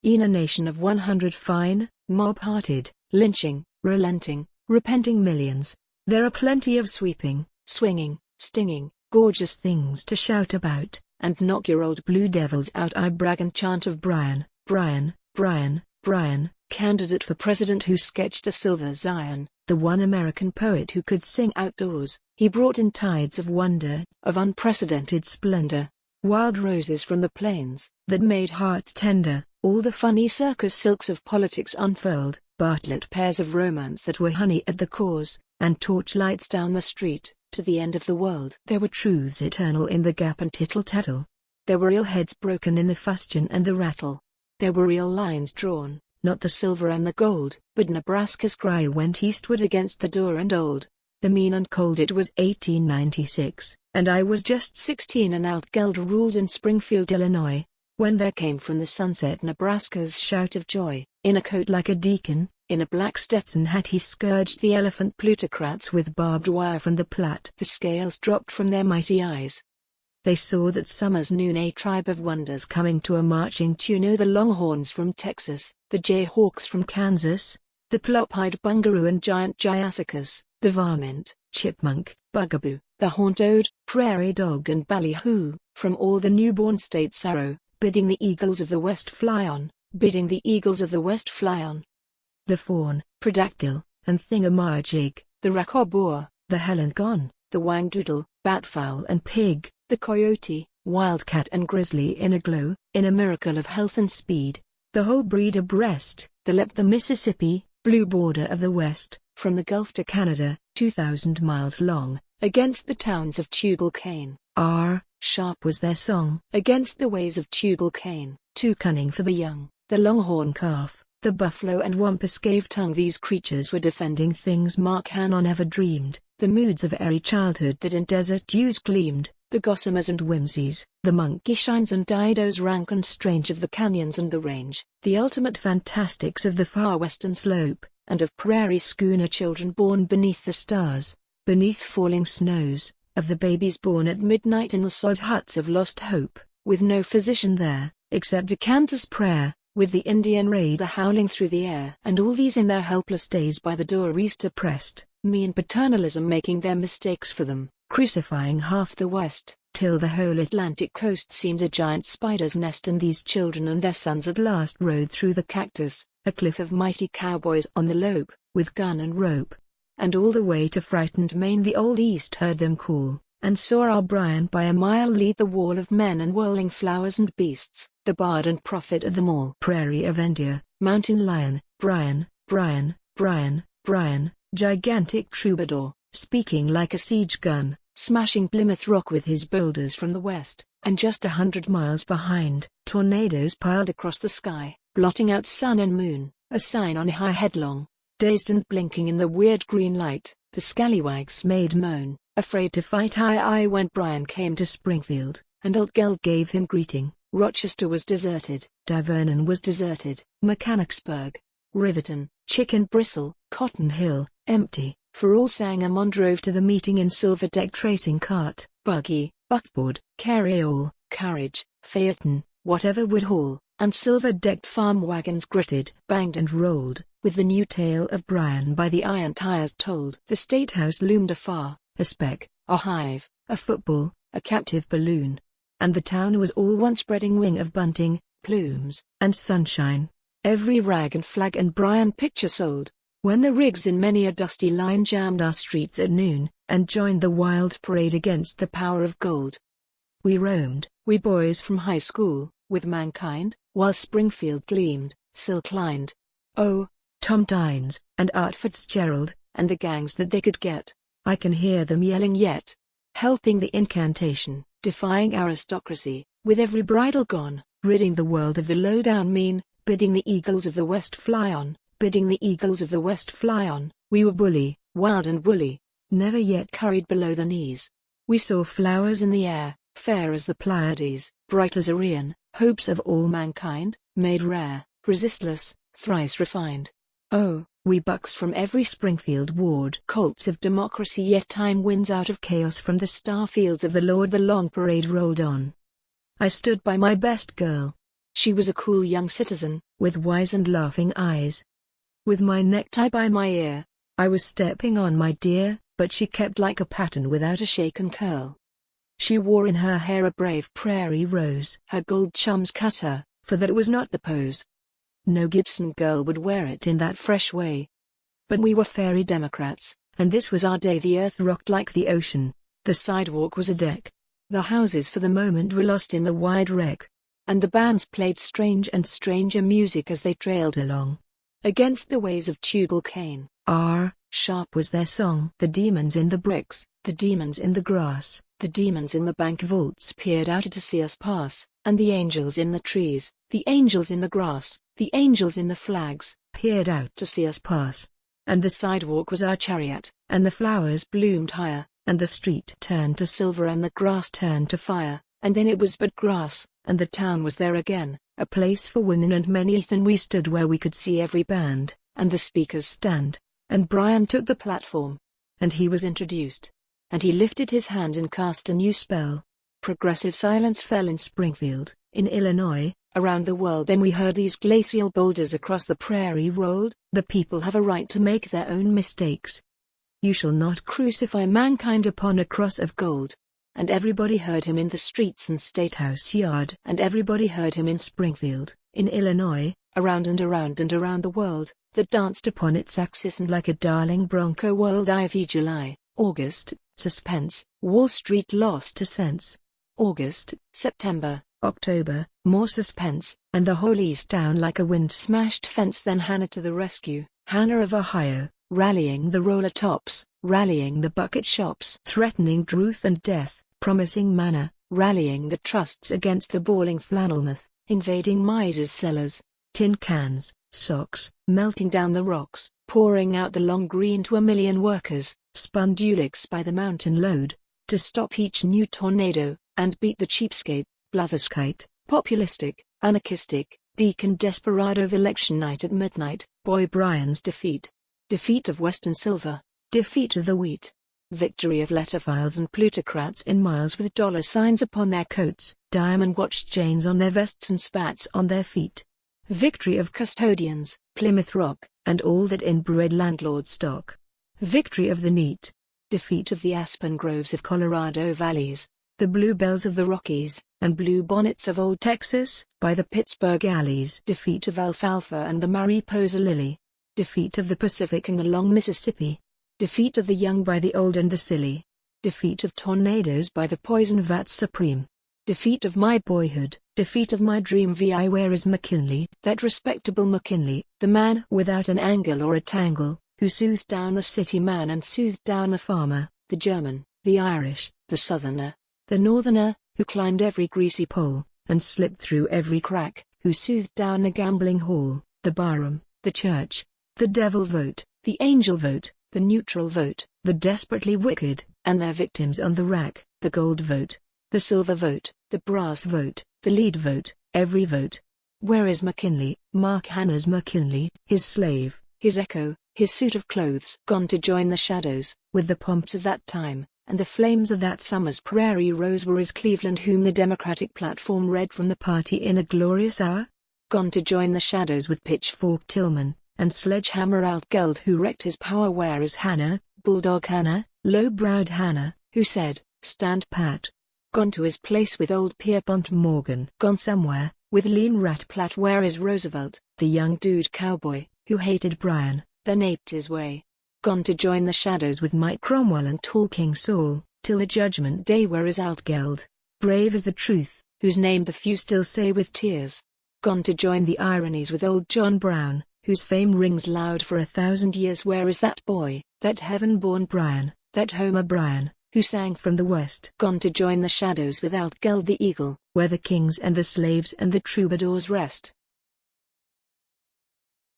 E'en a nation of 100 fine, mob-hearted, lynching, relenting, repenting millions. There are plenty of sweeping, swinging, stinging, gorgeous things to shout about, and knock your old blue devils out. I brag and chant of Bryan, Bryan, Bryan, Bryan, candidate for president who sketched a silver Zion, the one American poet who could sing outdoors. He brought in tides of wonder, of unprecedented splendor, wild roses from the plains, that made hearts tender, all the funny circus silks of politics unfurled, Bartlett pears of romance that were honey at the cause, and torchlights down the street, to the end of the world. There were truths eternal in the gap and tittle-tattle. There were real heads broken in the fustian and the rattle. There were real lines drawn, not the silver and the gold, but Nebraska's cry went eastward against the door and old. The mean and cold. It was 1896, and I was just 16 and Altgeld ruled in Springfield, Illinois, when there came from the sunset Nebraska's shout of joy. In a coat like a deacon, in a black Stetson hat he scourged the elephant plutocrats with barbed wire from the Platte. The scales dropped from their mighty eyes. They saw that summer's noon a tribe of wonders coming to a marching tune. Oh, the Longhorns from Texas, the Jayhawks from Kansas, the plop-eyed bungaroo and giant Jyassacus, the varmint, chipmunk, bugaboo, the horned-toad, prairie dog and ballyhoo, from all the newborn states arrow, bidding the eagles of the west fly on, bidding the eagles of the west fly on. The fawn, predactyl, and thingamajig, the rackaboor, the helengon, the wangdoodle, batfowl and pig, the coyote, wildcat and grizzly in a glow, in a miracle of health and speed, the whole breed abreast, the lep, the Mississippi, blue border of the west, from the Gulf to Canada, 2,000 miles long, against the towns of Tubal-Cain. Sharp was their song. Against the ways of Tubal-Cain, too cunning for the young, the longhorn calf, the buffalo and wampus gave tongue. These creatures were defending things Mark Hannon never dreamed, the moods of airy childhood that in desert dews gleamed, the gossamers and whimsies, the monkey shines and didos rank and strange of the canyons and the range, the ultimate fantastics of the far western slope, and of prairie schooner children born beneath the stars, beneath falling snows, of the babies born at midnight in the sod huts of lost hope, with no physician there, except a Kansas prayer, with the Indian raider howling through the air. And all these in their helpless days by the door east oppressed, mean paternalism making their mistakes for them, crucifying half the West, till the whole Atlantic coast seemed a giant spider's nest. And these children and their sons at last rode through the cactus, a cliff of mighty cowboys on the lope, with gun and rope. And all the way to frightened Maine the old East heard them call, and saw our Bryan by a mile lead the wall of men and whirling flowers and beasts, the bard and prophet of them all. Prairie of India, mountain lion, Bryan, Bryan, Bryan, Bryan, gigantic troubadour, speaking like a siege gun, smashing Plymouth Rock with his boulders from the west, and just 100 miles behind, tornadoes piled across the sky, blotting out sun and moon, a sign on high headlong. Dazed and blinking in the weird green light, the scallywags made moan, afraid to fight. When Bryan came to Springfield, and Altgeld gave him greeting, Rochester was deserted, Divernon was deserted, Mechanicsburg, Riverton, Chicken Bristle, Cotton Hill, empty, for all Sangamon drove to the meeting in silver-decked racing cart, buggy, buckboard, carryall, carriage, phaeton, whatever would haul, and silver-decked farm wagons gritted, banged and rolled, with the new tale of Bryan by the iron tires told. The State House loomed afar, a speck, a hive, a football, a captive balloon. And the town was all one spreading wing of bunting, plumes, and sunshine. Every rag and flag and Bryan picture sold. When the rigs in many a dusty line jammed our streets at noon, and joined the wild parade against the power of gold. We roamed, we boys from high school, with mankind, while Springfield gleamed, silk-lined. Oh, Tom Tynes, and Art Fitzgerald, and the gangs that they could get. I can hear them yelling yet. Helping the incantation, defying aristocracy, with every bridle gone, ridding the world of the low-down mean, bidding the eagles of the West fly on, bidding the eagles of the West fly on. We were bully, wild and woolly, never yet curried below the knees. We saw flowers in the air, fair as the Pleiades, bright as Orion, hopes of all mankind, made rare, resistless, thrice refined. Oh, we bucks from every Springfield ward, colts of democracy, yet time wins out of chaos from the star fields of the Lord. The long parade rolled on. I stood by my best girl. She was a cool young citizen, with wise and laughing eyes. With my necktie by my ear, I was stepping on my dear, but she kept like a pattern without a shake and curl. She wore in her hair a brave prairie rose. Her gold chums cut her, for that was not the pose. No Gibson girl would wear it in that fresh way. But we were fairy Democrats, and this was our day. The earth rocked like the ocean, the sidewalk was a deck. The houses for the moment were lost in the wide wreck. And the bands played strange and stranger music as they trailed along. Against the ways of Tubal Cain, sharp was their song. The demons in the bricks, the demons in the grass, the demons in the bank vaults peered out to see us pass, and the angels in the trees, the angels in the grass, the angels in the flags, peered out to see us pass. And the sidewalk was our chariot, and the flowers bloomed higher, and the street turned to silver and the grass turned to fire, and then it was but grass, and the town was there again, a place for women and men. And we stood where we could see every band, and the speakers stand, and Bryan took the platform. And he was introduced. And he lifted his hand and cast a new spell. Progressive silence fell in Springfield, in Illinois, around the world. Then we heard these glacial boulders across the prairie rolled. The people have a right to make their own mistakes. You shall not crucify mankind upon a cross of gold. And everybody heard him in the streets and State House yard. And everybody heard him in Springfield, in Illinois, around and around and around the world, that danced upon its axis and like a darling bronco whirled. Ivy, July, August, suspense, Wall Street lost to sense. August, September, October, more suspense, and the whole East down like a wind-smashed fence. Then Hannah to the rescue, Hannah of Ohio, rallying the roller tops, rallying the bucket shops, threatening truth and death, promising manna, rallying the trusts against the bawling flannelmoth, invading misers' cellars, tin cans, socks, melting down the rocks, pouring out the long green to a million workers, spun dulix by the mountain load, to stop each new tornado, and beat the cheapskate, blatherskite, populistic, anarchistic, deacon desperado of election night at midnight, boy Bryan's defeat. Defeat of Western silver, defeat of the wheat. Victory of letterfiles and plutocrats in miles with dollar signs upon their coats, diamond watch chains on their vests and spats on their feet. Victory of custodians, Plymouth Rock, and all that inbred landlord stock. Victory of the neat. Defeat of the aspen groves of Colorado valleys, the bluebells of the Rockies, and blue bonnets of old Texas, by the Pittsburgh alleys. Defeat of alfalfa and the Mariposa lily. Defeat of the Pacific and the long Mississippi. Defeat of the young by the old and the silly. Defeat of tornadoes by the poison vats supreme. Defeat of my boyhood, defeat of my dream. Vi, where is McKinley, that respectable McKinley, the man without an angle or a tangle, who soothed down the city man and soothed down the farmer, the German, the Irish, the Southerner, the Northerner, who climbed every greasy pole, and slipped through every crack, who soothed down the gambling hall, the barroom, the church, the devil vote, the angel vote, the neutral vote, the desperately wicked, and their victims on the rack, the gold vote, the silver vote, the brass vote, the lead vote, every vote. Where is McKinley, Mark Hanna's McKinley, his slave, his echo, his suit of clothes? Gone to join the shadows, with the pomps of that time, and the flames of that summer's prairie rose. Where is Cleveland, whom the Democratic platform read from the party in a glorious hour? Gone to join the shadows with pitchfork Tillman, and sledgehammer Altgeld, who wrecked his power. Where is Hannah, bulldog Hannah, low-browed Hannah, who said, stand pat? Gone to his place with old Pierpont Morgan. Gone somewhere, with lean Rat Platt. Where is Roosevelt, the young dude cowboy, who hated Bryan, then aped his way? Gone to join the shadows with Mike Cromwell and tall King Saul, till the judgment day. Where is Altgeld, brave as the truth, whose name the few still say with tears? Gone to join the ironies with old John Brown, whose fame rings loud for 1,000 years. Where is that boy, that heaven-born Bryan, that Homer Bryan, who sang from the West? Gone to join the shadows with Altgeld the eagle, where the kings and the slaves and the troubadours rest.